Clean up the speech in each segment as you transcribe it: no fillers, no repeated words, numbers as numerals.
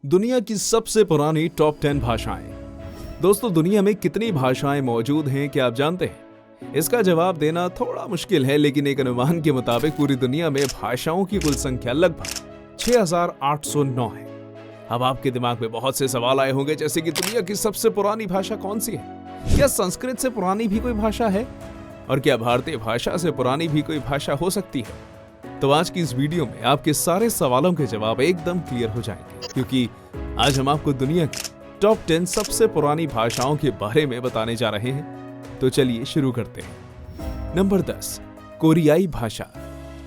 दुनिया की सबसे पुरानी टॉप 10 भाषाएं। दोस्तों, दुनिया में कितनी भाषाएं मौजूद हैं क्या आप जानते हैं? इसका जवाब देना थोड़ा मुश्किल है, लेकिन एक अनुमान के मुताबिक पूरी दुनिया में भाषाओं की कुल संख्या लगभग 6809 है। अब आपके दिमाग में बहुत से सवाल आए होंगे, जैसे कि दुनिया की सबसे पुरानी भाषा कौन सी है? क्या संस्कृत से पुरानी भी कोई भाषा है? और क्या भारतीय भाषा से पुरानी भी कोई भाषा हो सकती है? तो आज की इस वीडियो में आपके सारे सवालों के जवाब एकदम क्लियर हो जाएंगे, क्योंकि आज हम आपको दुनिया की टॉप 10 सबसे पुरानी भाषाओं के बारे में बताने जा रहे हैं। तो चलिए शुरू करते हैं। नंबर 10, कोरियाई भाषा।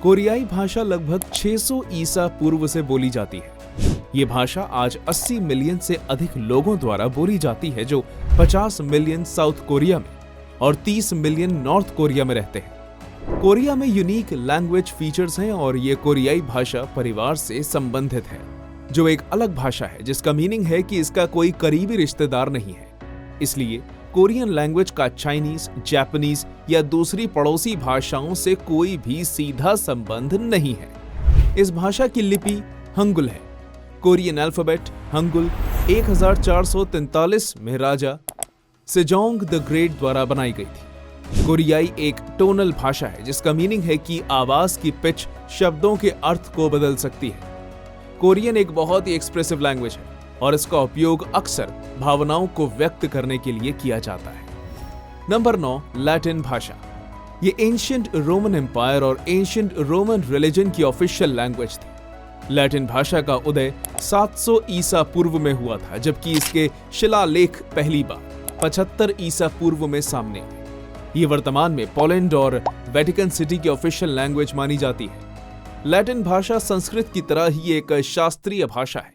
कोरियाई भाषा लगभग 600 ईसा पूर्व से बोली जाती है। ये भाषा आज 80 मिलियन से अधिक लोगों द्वारा बोली जाती है, जो 50 मिलियन साउथ कोरिया में और 30 मिलियन नॉर्थ कोरिया में रहते हैं। कोरिया में यूनिक लैंग्वेज फीचर्स हैं और ये कोरियाई भाषा परिवार से संबंधित है, जो एक अलग भाषा है जिसका मीनिंग है कि इसका कोई करीबी रिश्तेदार नहीं है। इसलिए कोरियन लैंग्वेज का चाइनीज, जापानीज या दूसरी पड़ोसी भाषाओं से कोई भी सीधा संबंध नहीं है। इस भाषा की लिपि हंगुल है। कोरियन अल्फाबेट हंगुल 1443 में राजा सेजोंग द ग्रेट द्वारा बनाई गई थी। कोरियाई एक टोनल भाषा है, जिसका मीनिंग है कि आवाज की पिच शब्दों के अर्थ को बदल सकती है। कोरियन एक बहुत ही एक्सप्रेसिव लैंग्वेज है और इसका उपयोग अक्सर भावनाओं को व्यक्त करने के लिए किया जाता है। नंबर 9, लैटिन भाषा। ये एंशिएंट रोमन एम्पायर और एंशिएंट रोमन रिलीजन की ऑफिशियल लैंग्वेज थी। लैटिन भाषा का उदय 700 ईसा पूर्व में हुआ था, जबकि इसके शिलालेख पहली बार 75 ईसा पूर्व में सामने आए। ये वर्तमान में पोलैंड और वेटिकन सिटी की ऑफिशियल लैंग्वेज मानी जाती है। लैटिन भाषा संस्कृत की तरह ही एक शास्त्रीय भाषा है।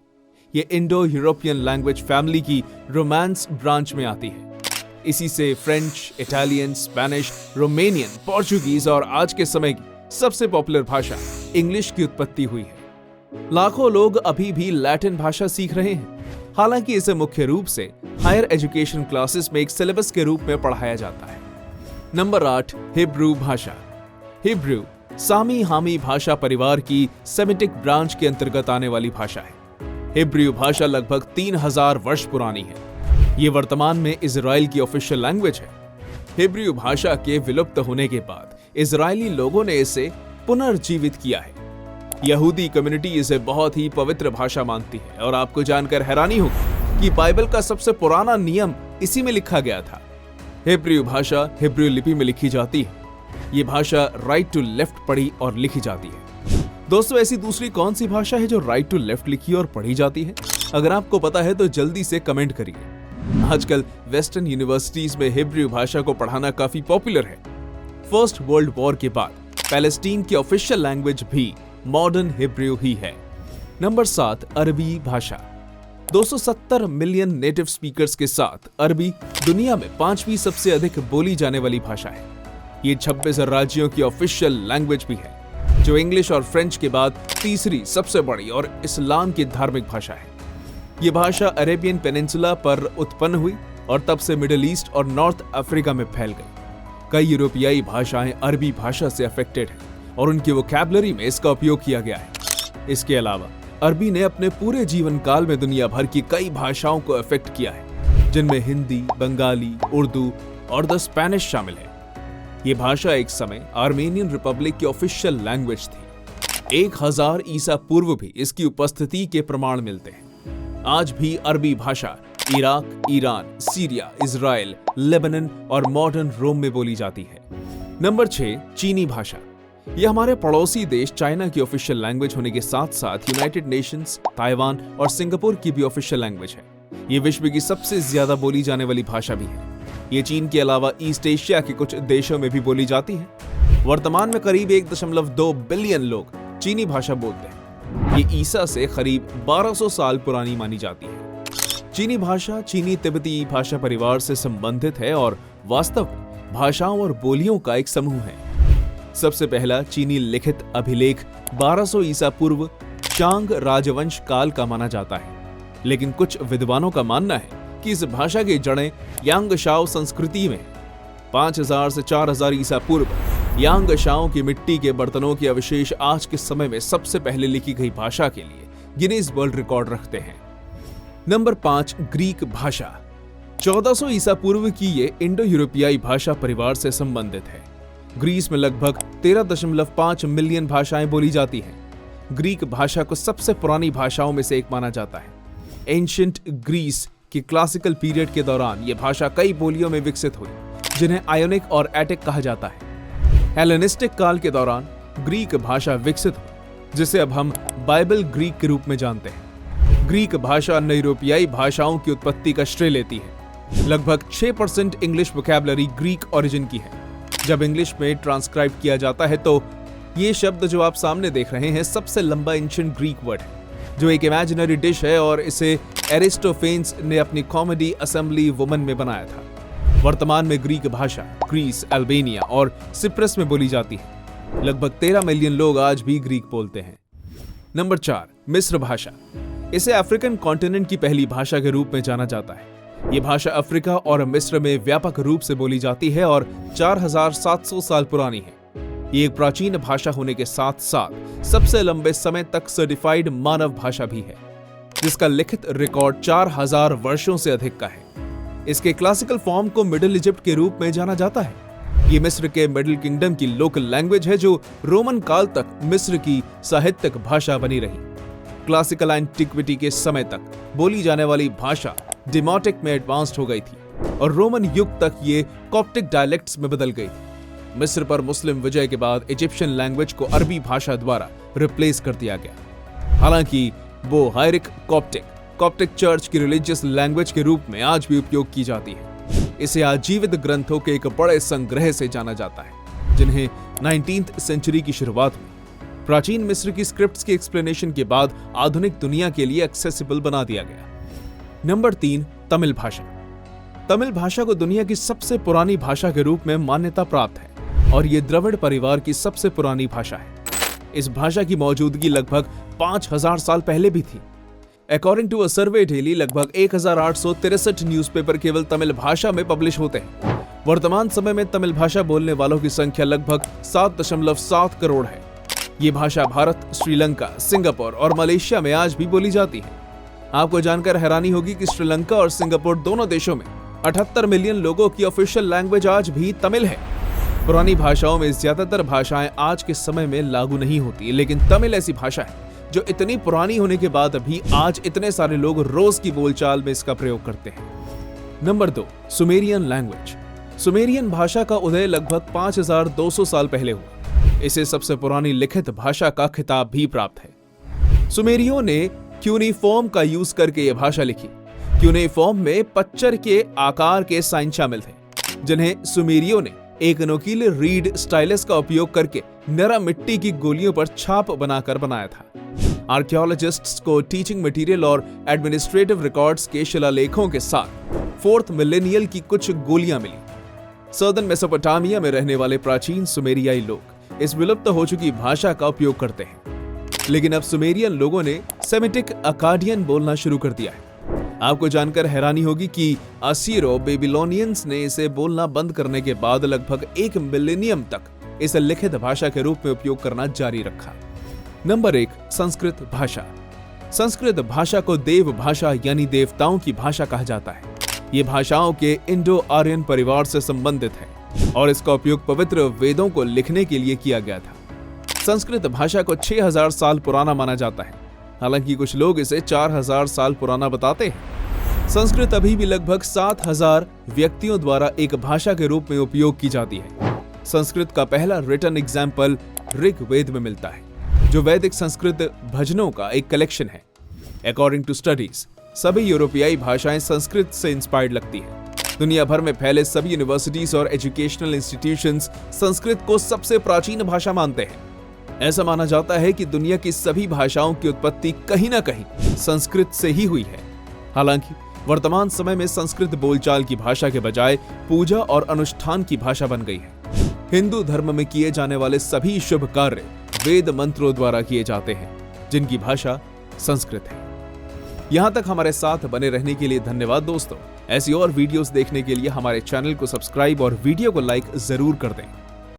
ये इंडो यूरोपियन लैंग्वेज फैमिली की रोमांस ब्रांच में आती है। इसी से French, Italian, Spanish, Romanian, Portuguese और आज के समय की सबसे पॉपुलर भाषा इंग्लिश की उत्पत्ति हुई है। लाखों लोग अभी भी लैटिन भाषा सीख रहे हैं। हालांकि इसे मुख्य रूप से हायर एजुकेशन क्लासेस में एक सिलेबस के रूप में पढ़ाया जाता है। नंबर 8, हिब्रू भाषा। हिब्रू सामी हामी भाषा परिवार की सेमिटिक ब्रांच के अंतर्गत आने वाली भाषा है। हिब्रू भाषा लगभग 3000 वर्ष पुरानी है। ये वर्तमान में इजराइल की ऑफिशियल लैंग्वेज है। हिब्रू भाषा के विलुप्त होने के बाद इजरायली लोगों ने इसे पुनर्जीवित किया है। यहूदी कम्युनिटी इसे बहुत ही पवित्र भाषा मानती है और आपको जानकर हैरानी होगी कि बाइबल का सबसे पुराना नियम इसी में लिखा गया था। हिब्रू भाषा हिब्रू लिपि में लिखी जाती है। ये भाषा राइट टू लेफ्ट पढ़ी और लिखी जाती है। दोस्तों, ऐसी दूसरी कौन सी भाषा है जो राइट टू लेफ्ट लिखी और पढ़ी जाती है? अगर आपको पता है तो जल्दी से कमेंट करिए। आजकल वेस्टर्न यूनिवर्सिटीज में हिब्रू भाषा को पढ़ाना काफी पॉपुलर है। फर्स्ट वर्ल्ड वॉर के बाद पैलेस्टीन की ऑफिशियल लैंग्वेज भी मॉडर्न हिब्रू ही है। नंबर 7, अरबी भाषा। 270 मिलियन नेटिव स्पीकर्स के साथ अरबी दुनिया में 5वीं सबसे अधिक बोली जाने वाली भाषा है। ये 26 राज्यों की ऑफिशियल लैंग्वेज भी है, जो इंग्लिश और फ्रेंच के बाद तीसरी सबसे बड़ी और इस्लाम की धार्मिक भाषा है। ये भाषा अरेबियन पेनिनसुला पर उत्पन्न हुई और तब से मिडिल ईस्ट और नॉर्थ अफ्रीका में फैल गई। कई यूरोपियाई भाषाएं अरबी भाषा से अफेक्टेड हैं और उनकी वोकैबुलरी में इसका उपयोग किया गया है। इसके अलावा अरबी ने अपने पूरे जीवन काल में दुनिया भर की कई भाषाओं को अफेक्ट किया है, जिनमें हिंदी, बंगाली, उर्दू और द स्पेनिश शामिल है। ये भाषा एक समय आर्मेनियन रिपब्लिक की ऑफिशियल लैंग्वेज थी। 1000 ईसा पूर्व भी इसकी उपस्थिति के प्रमाण मिलते हैं। आज भी अरबी भाषा Iraq, Iran, Syria, Israel, Lebanon और मॉडर्न रोम में बोली जाती है। नंबर 6, चीनी भाषा। यह हमारे पड़ोसी देश चाइना की ऑफिशियल लैंग्वेज होने के साथ साथ यूनाइटेड नेशंस, ताइवान और सिंगापुर की भी ऑफिशियल लैंग्वेज है। ये विश्व की सबसे ज्यादा बोली जाने वाली भाषा भी है। ये चीन के अलावा ईस्ट एशिया के कुछ देशों में भी बोली जाती है। वर्तमान में करीब 1.2 बिलियन लोग चीनी भाषा बोलते हैं। ये ईसा से करीब 1200 साल पुरानी मानी जाती है। चीनी भाषा चीनी तिब्बती भाषा परिवार से संबंधित है और वास्तव में भाषाओं और बोलियों का एक समूह है। सबसे पहला चीनी लिखित अभिलेख 1200 ईसा पूर्व चांग राजवंश काल का माना जाता है, लेकिन कुछ विद्वानों का मानना है कि इस भाषा की जड़ें यांगशाओ संस्कृति में 5000 से 4000 ईसा पूर्व यांगशाओ की मिट्टी के बर्तनों के अवशेष आज के समय में सबसे पहले लिखी गई भाषा के लिए गिनीज वर्ल्ड रिकॉर्ड रखते हैं। नंबर 5, ग्रीक भाषा। 1400 ईसा पूर्व की ये इंडो यूरोपियाई भाषा परिवार से संबंधित है। ग्रीस में लगभग 13.5 मिलियन भाषाएं बोली जाती हैं। ग्रीक भाषा को सबसे पुरानी भाषाओं में से एक माना जाता है। एंशिएंट ग्रीस के क्लासिकल पीरियड के दौरान यह भाषा कई बोलियों में विकसित हुई, जिन्हें आयोनिक और एटिक कहा जाता है। हेलेनिस्टिक काल के दौरान ग्रीक भाषा विकसित हुई, जिसे अब हम बाइबल ग्रीक के रूप में जानते हैं। ग्रीक भाषा अन्य यूरोपियाई भाषाओं की उत्पत्ति का श्रेय लेती है। लगभग 6% इंग्लिश वोकैबुलरी ग्रीक ओरिजिन की है। जब इंग्लिश में ट्रांसक्राइब किया जाता है तो ये शब्द जो आप सामने देख रहे हैं सबसे लंबा एंशिएंट ग्रीक वर्ड है, जो एक इमेजिनरी डिश है और इसे एरिस्टोफेन्स ने अपनी कॉमेडी असेंबली वुमन में बनाया था। वर्तमान में ग्रीक भाषा ग्रीस, अल्बानिया और सिप्रस में बोली जाती है। लगभग 13 मिलियन लोग आज भी ग्रीक बोलते हैं। नंबर 4, मिस्र भाषा। इसे अफ्रीकन कॉन्टिनेंट की पहली भाषा के रूप में जाना जाता है। ये भाषा अफ्रीका और मिस्र में व्यापक रूप से बोली जाती है और 4700 साल पुरानी है। ये एक प्राचीन भाषा होने के साथ साथ सबसे लंबे समय तक सर्टिफाइड मानव भाषा भी है, जिसका लिखित रिकॉर्ड 4000 वर्षों से अधिक का है। इसके क्लासिकल फॉर्म को मिडिल इजिप्ट के रूप में जाना जाता है। ये मिस्र के मिडिल किंगडम की लोकल लैंग्वेज है, जो रोमन काल तक मिस्र की साहित्यिक भाषा बनी रही। क्लासिकल एंटिक्विटी के समय तक बोली जाने वाली भाषा डिमोटिक में एडवांस्ड हो गई थी और रोमन युग तक ये कॉप्टिक डायलेक्ट्स में बदल गई थी। मिस्र पर मुस्लिम विजय के बाद इजिप्शियन लैंग्वेज को अरबी भाषा द्वारा रिप्लेस कर दिया गया। हालांकि वो हायरिक कॉप्टिक चर्च की रिलीजियस लैंग्वेज के रूप में आज भी उपयोग की जाती है। इसे आजीवित ग्रंथों के एक बड़े संग्रह से जाना जाता है, जिन्हें 19th सेंचुरी की शुरुआत में प्राचीन मिस्र की स्क्रिप्ट्स की एक्सप्लेनेशन के बाद आधुनिक दुनिया के लिए एक्सेसिबल बना दिया गया। नंबर 3, तमिल भाषा। तमिल भाषा को दुनिया की सबसे पुरानी भाषा के रूप में मान्यता प्राप्त है और ये द्रविड़ परिवार की सबसे पुरानी भाषा है। इस भाषा की मौजूदगी लगभग 5000 साल पहले भी थी। According to a survey daily, लगभग 1863 न्यूज़पेपर केवल तमिल भाषा में पब्लिश होते हैं। वर्तमान समय में तमिल भाषा बोलने वालों की संख्या लगभग 7.7 करोड़ है। ये भाषा भारत, श्रीलंका, सिंगापुर और मलेशिया में आज भी बोली जाती है। आपको जानकर हैरानी होगी कि श्रीलंका और सिंगापुर दोनों देशों में 78 मिलियन लोगों की ऑफिशियल लैंग्वेज आज भी तमिल है। पुरानी भाषाओं में ज्यादातर भाषाएं आज के समय में लागू नहीं होती, लेकिन तमिल ऐसी भाषा है जो इतनी पुरानी होने के बाद भी आज इतने सारे लोग रोज की बोलचाल में इसका प्रयोग करते हैं। Number 2, Sumerian language. सुमेरियन भाषा का उदय लगभग 5200 साल पहले हुआ। इसे सबसे पुरानी लिखित भाषा का खिताब भी प्राप्त है। सुमेरियों ने क्यूनिफॉर्म का यूज करके यह भाषा लिखी। क्यूनिफॉर्म में पच्चर के आकार के साइन शामिल थे, जिन्हें सुमेरियों ने एक नुकीले रीड स्टाइलस का उपयोग करके नरम मिट्टी की गोलियों पर छाप बनाकर बनाया था। आर्कियोलॉजिस्ट्स को टीचिंग मटेरियल और एडमिनिस्ट्रेटिव रिकॉर्ड्स के शिलालेखों के साथ 4th मिलेनियल की कुछ गोलियां मिली। सदर्न मेसोपोटामिया में रहने वाले प्राचीन सुमेरियाई लोग इस विलुप्त हो चुकी भाषा का उपयोग करते हैं, लेकिन अब सुमेरियन लोगों ने सेमिटिक अकाडियन बोलना शुरू कर दिया है। आपको जानकर हैरानी होगी कि असीरो बेबीलोनियंस ने इसे बोलना बंद करने के बाद लगभग 1 मिलेनियम तक इसे लिखित भाषा के रूप में उपयोग करना जारी रखा। नंबर 1, संस्कृत भाषा। संस्कृत भाषा को देव भाषा यानी देवताओं की भाषा कहा जाता है। ये भाषाओं के इंडो आर्यन परिवार से संबंधित है और इसका उपयोग पवित्र वेदों को लिखने के लिए किया गया था। संस्कृत भाषा को 6000 साल पुराना माना जाता है, हालांकि कुछ लोग इसे 4000 साल पुराना बताते हैं। संस्कृत अभी भी लगभग 7000 व्यक्तियों द्वारा एक भाषा के रूप में उपयोग की जाती है। संस्कृत का पहला रिटन एग्जाम्पल ऋग्वेद में मिलता है, जो वैदिक संस्कृत भजनों का एक कलेक्शन है। अकॉर्डिंग टू स्टडीज, सभी यूरोपियाई भाषाएं संस्कृत से इंस्पायर्ड लगती हैं। दुनिया भर में फैले सभी यूनिवर्सिटीज और एजुकेशनल इंस्टीट्यूशंस संस्कृत को सबसे प्राचीन भाषा मानते हैं। ऐसा माना जाता है कि दुनिया की सभी भाषाओं की उत्पत्ति कहीं ना कहीं संस्कृत से ही हुई है। हालांकि वर्तमान समय में संस्कृत बोलचाल की भाषा के बजाय पूजा और अनुष्ठान की भाषा बन गई है। हिंदू धर्म में किए जाने वाले सभी शुभ कार्य वेद मंत्रों द्वारा किए जाते हैं, जिनकी भाषा संस्कृत है। यहाँ तक हमारे साथ बने रहने के लिए धन्यवाद दोस्तों। ऐसी और वीडियोस देखने के लिए हमारे चैनल को सब्सक्राइब और वीडियो को लाइक जरूर कर दें।